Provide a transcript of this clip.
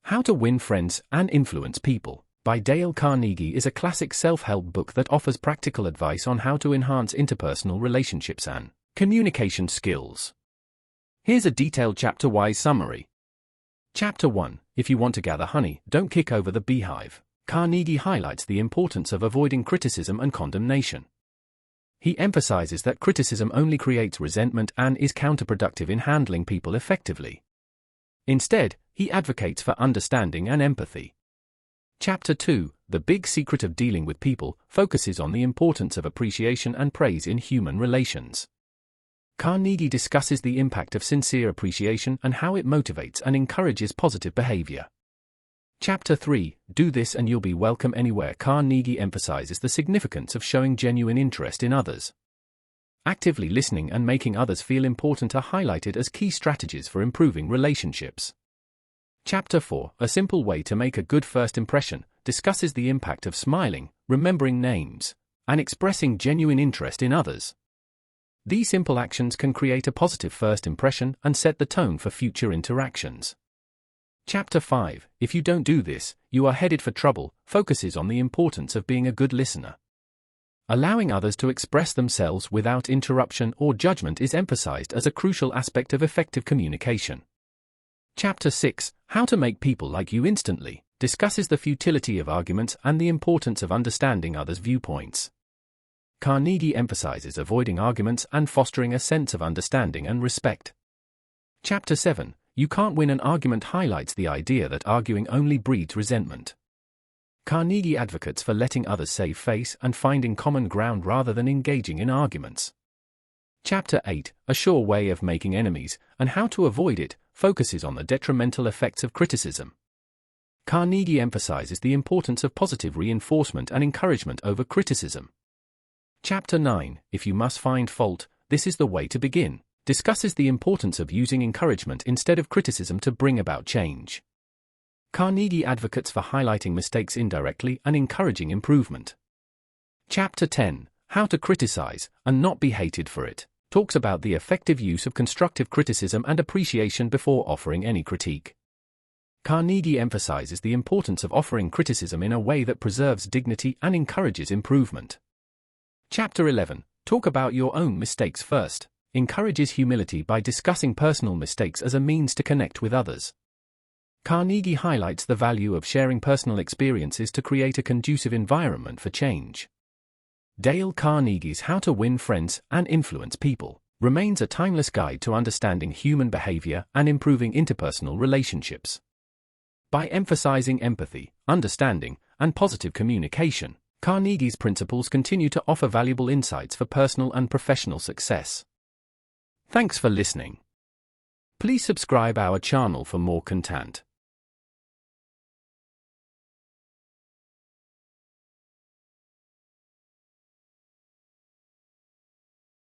How to Win Friends and Influence People by Dale Carnegie is a classic self-help book that offers practical advice on how to enhance interpersonal relationships and communication skills. Here's a detailed chapter-wise summary. Chapter 1. If you want to gather honey, don't kick over the beehive. Carnegie highlights the importance of avoiding criticism and condemnation. He emphasizes that criticism only creates resentment and is counterproductive in handling people effectively. Instead, he advocates for understanding and empathy. Chapter 2, The Big Secret of Dealing with People, focuses on the importance of appreciation and praise in human relations. Carnegie discusses the impact of sincere appreciation and how it motivates and encourages positive behavior. Chapter 3, Do This and You'll Be Welcome Anywhere. Carnegie emphasizes the significance of showing genuine interest in others. Actively listening and making others feel important are highlighted as key strategies for improving relationships. Chapter 4, A Simple Way to Make a Good First Impression, discusses the impact of smiling, remembering names, and expressing genuine interest in others. These simple actions can create a positive first impression and set the tone for future interactions. Chapter 5, If You Don't Do This, You Are Headed for Trouble, focuses on the importance of being a good listener. Allowing others to express themselves without interruption or judgment is emphasized as a crucial aspect of effective communication. Chapter 6, How to Make People Like You Instantly, discusses the futility of arguments and the importance of understanding others' viewpoints. Carnegie emphasizes avoiding arguments and fostering a sense of understanding and respect. Chapter 7, You Can't Win an Argument, highlights the idea that arguing only breeds resentment. Carnegie advocates for letting others save face and finding common ground rather than engaging in arguments. Chapter 8, A Sure Way of Making Enemies and How to Avoid It, focuses on the detrimental effects of criticism. Carnegie emphasizes the importance of positive reinforcement and encouragement over criticism. Chapter 9, If You Must Find Fault, This Is the Way to Begin, discusses the importance of using encouragement instead of criticism to bring about change. Carnegie advocates for highlighting mistakes indirectly and encouraging improvement. Chapter 10, How to Criticize and Not Be Hated for It, talks about the effective use of constructive criticism and appreciation before offering any critique. Carnegie emphasizes the importance of offering criticism in a way that preserves dignity and encourages improvement. Chapter 11, Talk About Your Own Mistakes First, encourages humility by discussing personal mistakes as a means to connect with others. Carnegie highlights the value of sharing personal experiences to create a conducive environment for change. Dale Carnegie's How to Win Friends and Influence People remains a timeless guide to understanding human behavior and improving interpersonal relationships. By emphasizing empathy, understanding, and positive communication, Carnegie's principles continue to offer valuable insights for personal and professional success. Thanks for listening. Please subscribe our channel for more content.